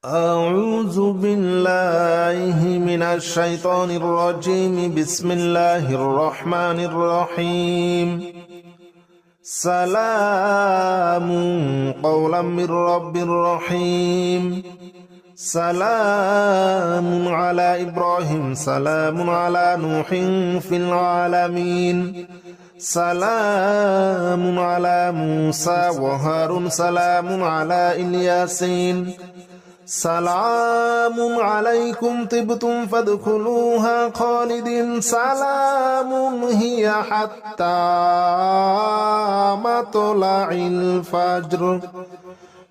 أعوذ بالله من الشيطان الرجيم. بسم الله الرحمن الرحيم. سلام قولا من رب رحيم. سلام على إبراهيم. سلام على نوح في العالمين. سلام على موسى وهارون. سلام على الياسين. سلام عليكم طبتم فادخلوها خالدين. سلام هي حتى مطلع الفجر.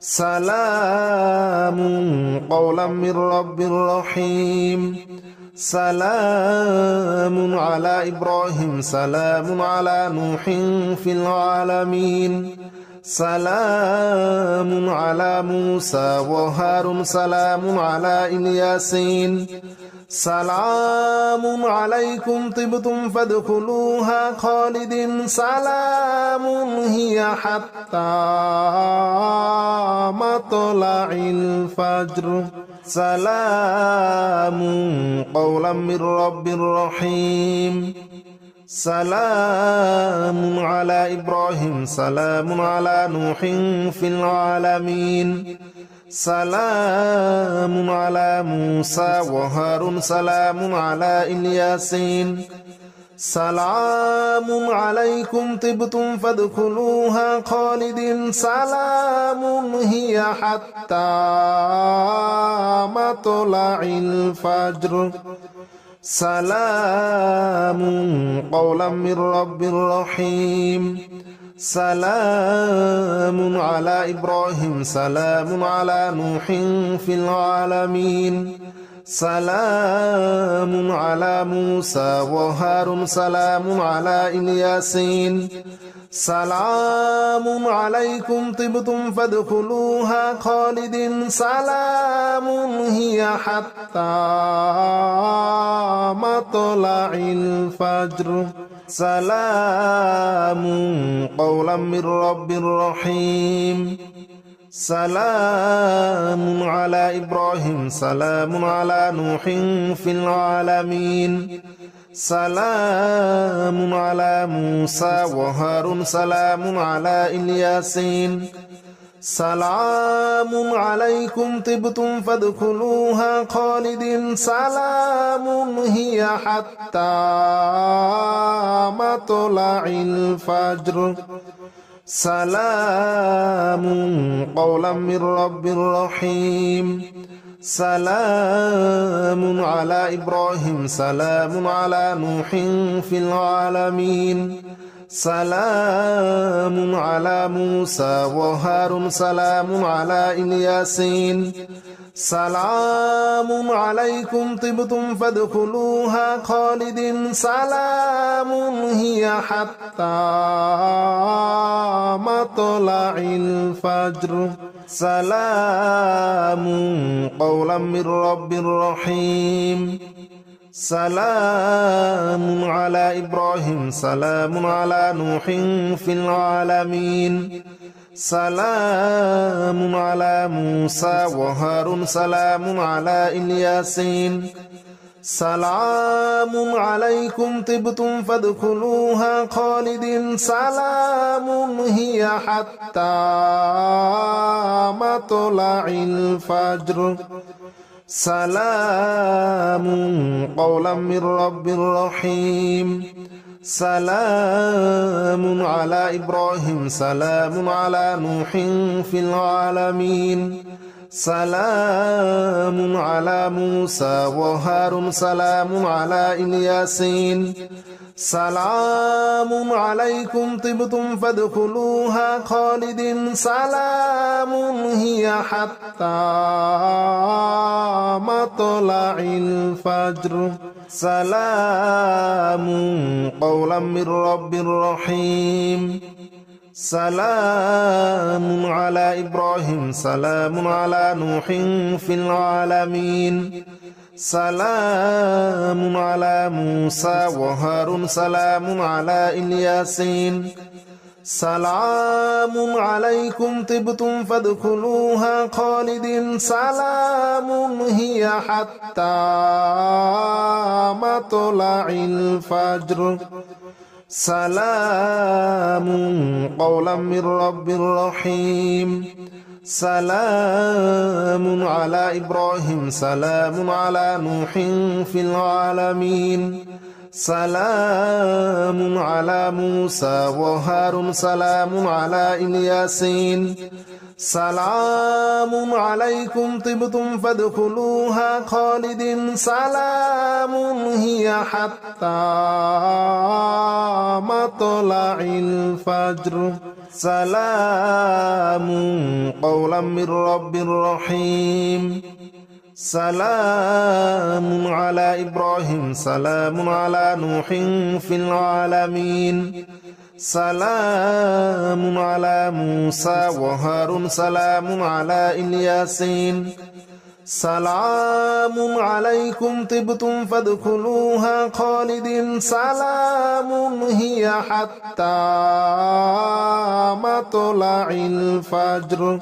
سلام قولا من رب رحيم. سلام على إبراهيم. سلام على نوح في العالمين. سلام على موسى وهارون. سلام على الياسين. سلام عليكم طبتم فادخلوها خالدين. سلام هي حتى مطلع الفجر. سلام قولا من رب رحيم. سلام على إبراهيم. سلام على نوح في العالمين. سلام على موسى وهارون. سلام على الياسين. سلام عليكم طبتم فادخلوها خالدين. سلام هي حتى مطلع الفجر. سلام قولا من رب رحيم. سلام على إبراهيم. سلام على نوح في العالمين. سلام على موسى وهارون. سلام على الياسين. سلام عليكم طبتم فادخلوها خالدين. سلام هي حتى مطلع الفجر. سلام قولا من رب رحيم. سلام على إبراهيم. سلام على نوح في العالمين. سلام على موسى وهارون. سلام على الياسين. سلام عليكم طبتم فادخلوها خالدين. سلام هي حتى مطلع الفجر. سلام قولا من رب رحيم. سلام على إبراهيم. سلام على نوح في العالمين. سلام على موسى وهارون. سلام على الياسين. سلام عليكم طبتم فادخلوها خالدين. سلام هي حتى مطلع الفجر. سلام قولا من رب رحيم. سلام على إبراهيم. سلام على نوح في العالمين. سلام على موسى وهارون. سلام على الياسين. سلام عليكم طبتم فادخلوها خالدين. سلام هي حتى مطلع الفجر. سلام قولا من رب رحيم. سلام على إبراهيم. سلام على نوح في العالمين. سلام على موسى وهارون. سلام على الياسين. سلام عليكم طبتم فادخلوها خالدين. سلام هي حتى مطلع الفجر. سلام قولا من رب رحيم. سلام على إبراهيم. سلام على نوح في العالمين. سلام على موسى وهارون. سلام على الياسين. سلام عليكم طبتم فادخلوها خالدين سلام هي حتى مطلع الفجر سلام قولا من رب رحيم سلام على إبراهيم سلام على نوح في العالمين سلام على موسى وهارون سلام على الياسين سلام عليكم طبتم فادخلوها خالدين سلام هي حتى مطلع الفجر سلام قولا من رب رحيم سلام على إبراهيم سلام على نوح في العالمين سلام على موسى وهارون سلام على الياسين سلام عليكم طبتم فادخلوها خالدين سلام هي حتى مطلع الفجر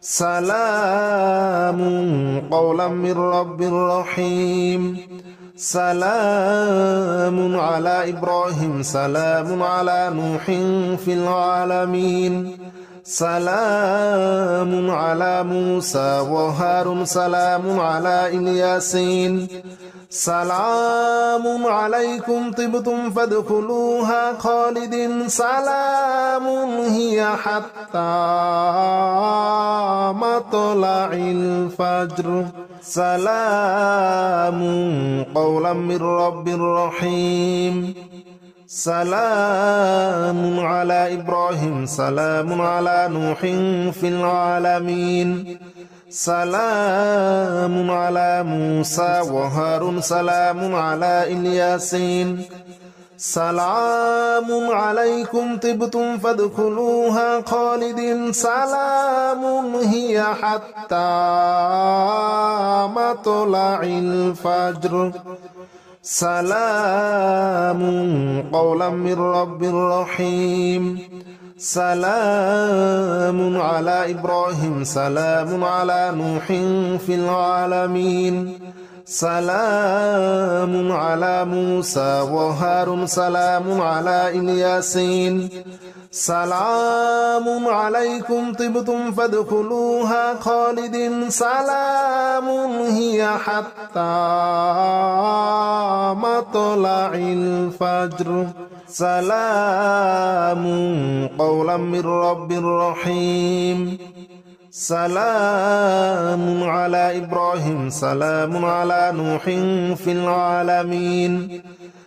سلام قولا من رب رحيم سلام على إبراهيم سلام على نوح في العالمين سلام على موسى وهارون سلام على الياسين سلام عليكم طبتم فادخلوها خالدين سلام هي حتى مطلع الفجر سلام قولا من رب رحيم سلام على إبراهيم سلام على نوح في العالمين سلام على موسى وهارون سلام على الياسين سلام عليكم طبتم فادخلوها خالدين سلام هي حتى مطلع الفجر سلام قولا من رب رحيم سلام على إبراهيم سلام على نوح في العالمين سلام على موسى وهارون سلام على الياسين سلام عليكم طبتم فادخلوها خالدين سلام هي حتى مطلع الفجر سلام قولا من رب رحيم سلام على إبراهيم سلام على نوح في العالمين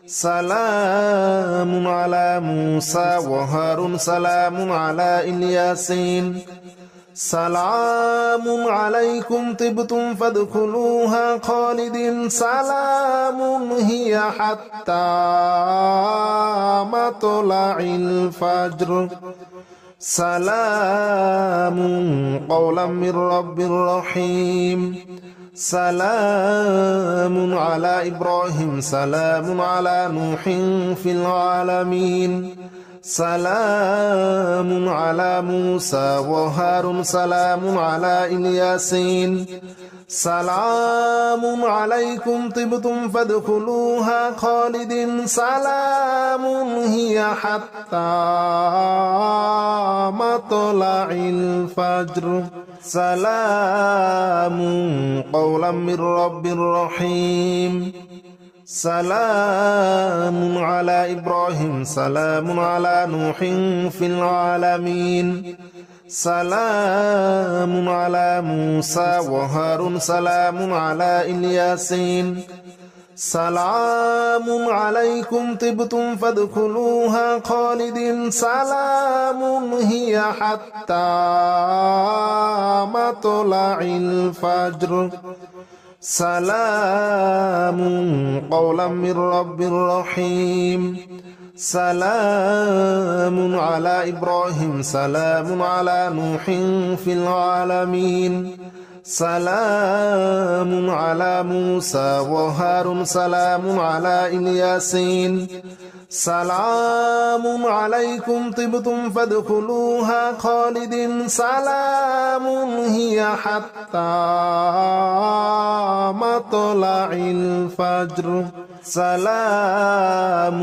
سلام على موسى وهارون سلام على الياسين سلام عليكم طبتم فادخلوها خالدين سلام هي حتى مطلع الفجر سلام قولا من رب رحيم سلام على إبراهيم سلام على نوح في العالمين سلام على موسى وهارون سلام على الياسين سلام عليكم طبتم فادخلوها خالدين سلام هي حتى مطلع الفجر سلام قولا من رب رحيم سلام على إبراهيم سلام على نوح في العالمين سلام على موسى وهارون سلام على الياسين سلام عليكم طبتم فادخلوها خالدين سلام هي حتى مطلع الفجر سلام قولا من رب رحيم سلام على إبراهيم سلام على نوح في العالمين سلام على موسى وهارون سلام على الياسين سلام عليكم طبتم فادخلوها خالدين سلام هي حتى مطلع الفجر سلام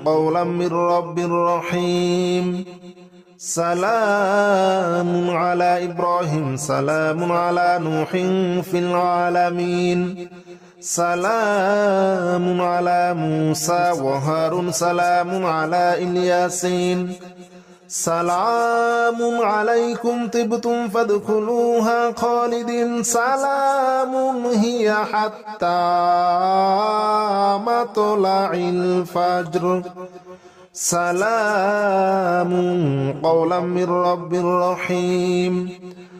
قولا من رب رحيم سلام على إبراهيم سلام على نوح في العالمين سلام على موسى وهارون سلام على الياسين سلام عليكم طبتم فادخلوها خالدين سلام هي حتى مطلع الفجر سلام قولا من رب رحيم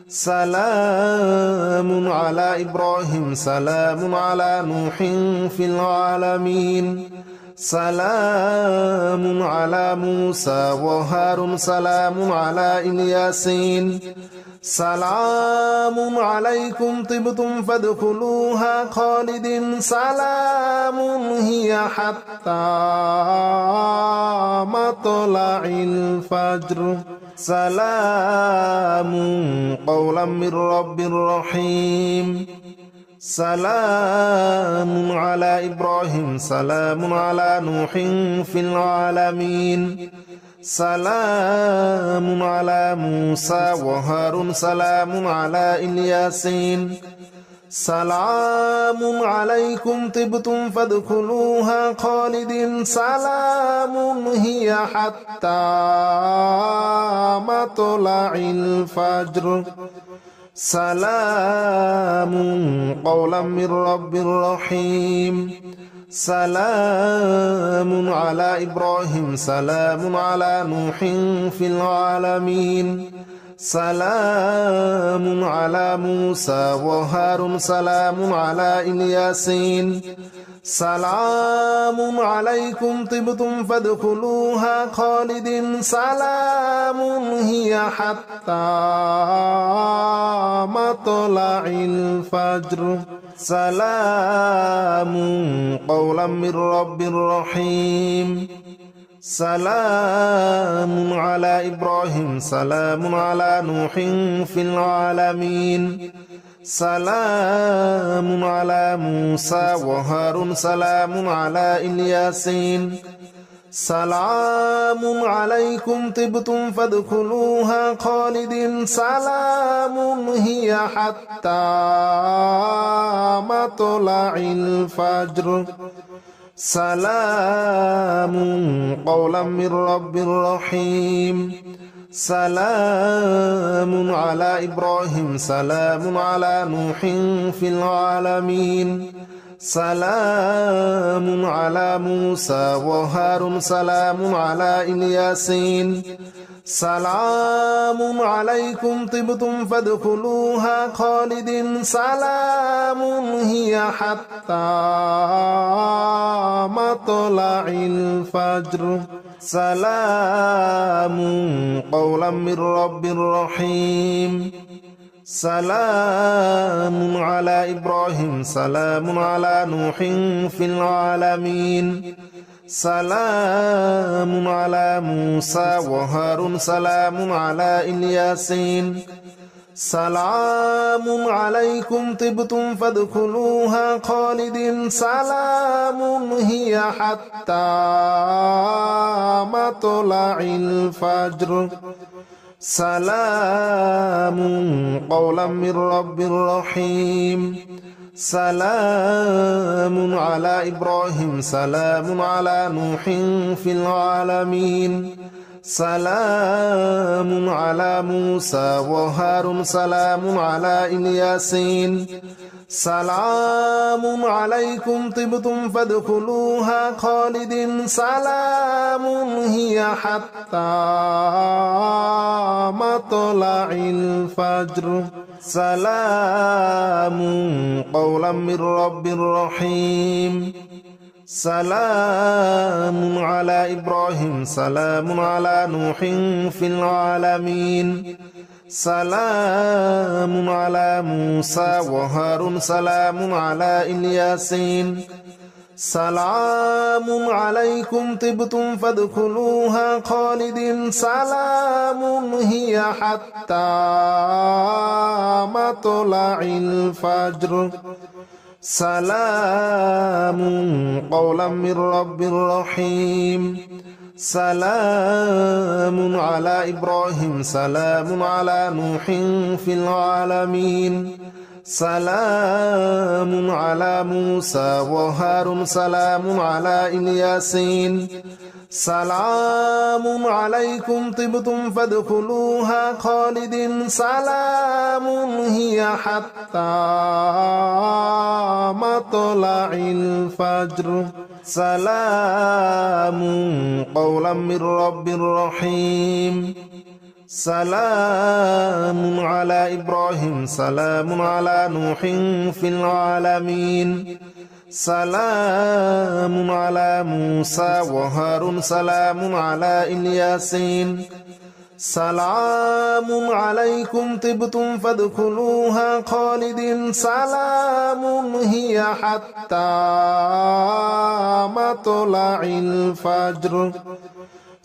سلام على إبراهيم سلام على نوح في العالمين سلام على موسى وهارون سلام على الياسين سلام عليكم طبتم فادخلوها خالدين سلام هي حتى مطلع الفجر سلام قولا من رب رحيم سلام على إبراهيم سلام على نوح في العالمين سلام على موسى وهارون سلام على الياسين سلام عليكم طبتم فادخلوها خالدين سلام هي حتى مطلع الفجر سلام قولا من رب رحيم سلام على إبراهيم سلام على نوح في العالمين سلام على موسى وهارون سلام على الياسين سلام عليكم طبتم فادخلوها خالدين سلام هي حتى مطلع الفجر سلام قولا من رب رحيم سلام على إبراهيم سلام على نوح في العالمين سلام على موسى وهارون سلام على الياسين سلام عليكم طبتم فادخلوها خالدين سلام هي حتى مطلع الفجر سلام قولا من رب رحيم سلام على إبراهيم سلام على نوح في العالمين سلام على موسى وهارون سلام على الياسين سلام عليكم طبتم فادخلوها خالدين سلام هي حتى مطلع الفجر سلام قولا من رب رحيم سلام على إبراهيم سلام على نوح في العالمين سلام على موسى وهارون سلام على الياسين سلام عليكم طبتم فادخلوها خالدين سلام هي حتى مطلع الفجر سلام قولا من رب رحيم سلام على إبراهيم سلام على نوح في العالمين سلام على موسى وهارون سلام على الياسين سلام عليكم طبتم فادخلوها خالدين سلام هي حتى مطلع الفجر سلام قولا من رب رحيم سلام على إبراهيم سلام على نوح في العالمين سلام على موسى وهارون سلام على الياسين سلام عليكم طبتم فادخلوها خالدين سلام هي حتى مطلع الفجر سلام قولا من رب رحيم سلام على إبراهيم سلام على نوح في العالمين سلام على موسى وهارون سلام على الياسين سلام عليكم طبتم فادخلوها خالدين سلام هي حتى مطلع الفجر سلام قولا من رب رحيم سلام على إبراهيم سلام على نوح في العالمين سلام على موسى وهارون سلام على الياسين سلام عليكم طبتم فادخلوها خالدين سلام هي حتى مطلع الفجر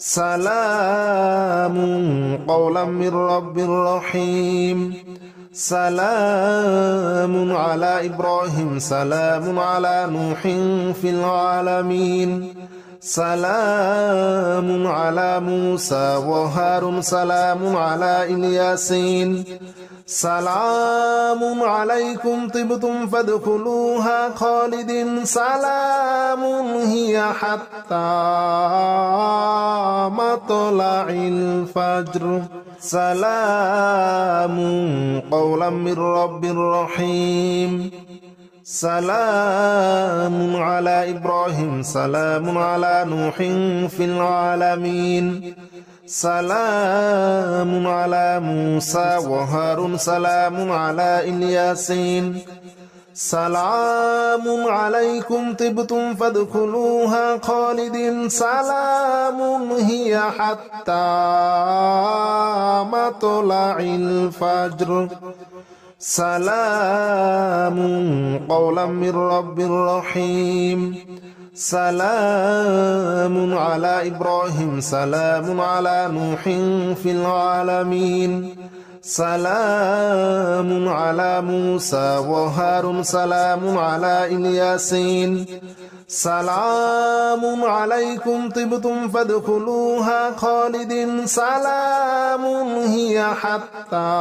سلام قولا من رب رحيم سلام على إبراهيم سلام على نوح في العالمين سلام على موسى وهارون سلام على الياسين سلام عليكم طبتم فادخلوها خالدين سلام هي حتى مطلع الفجر سلام قولا من رب رحيم سلام على إبراهيم سلام على نوح في العالمين سلام على موسى وهارون سلام على الياسين سلام عليكم طبتم فادخلوها خالدين سلام هي حتى مطلع الفجر سلام قولا من رب رحيم سلام على إبراهيم سلام على نوح في العالمين سلام على موسى وهارون سلام على الياسين سلام عليكم طبتم فادخلوها خالدين سلام هي حتى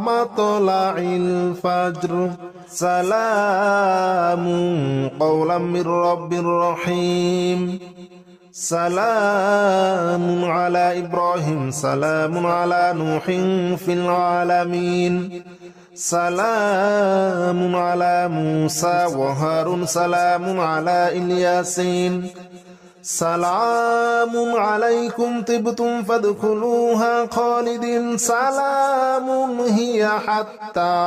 مطلع الفجر سلام قولا من رب رحيم سلام على إبراهيم سلام على نوح في العالمين سلام على موسى وهارون سلام على الياسين سلام عليكم طبتم فادخلوها خالدين سلام هي حتى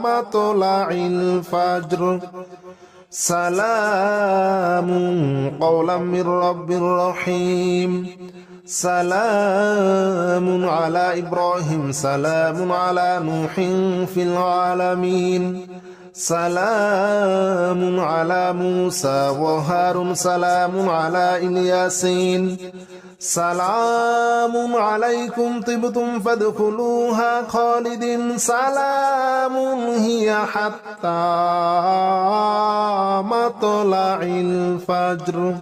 مطلع الفجر سلام قولا من رب رحيم سلام على إبراهيم سلام على نوح في العالمين سلام على موسى وهارون سلام على الياسين سلام عليكم طبتم فادخلوها خالدين سلام هي حتى مطلع الفجر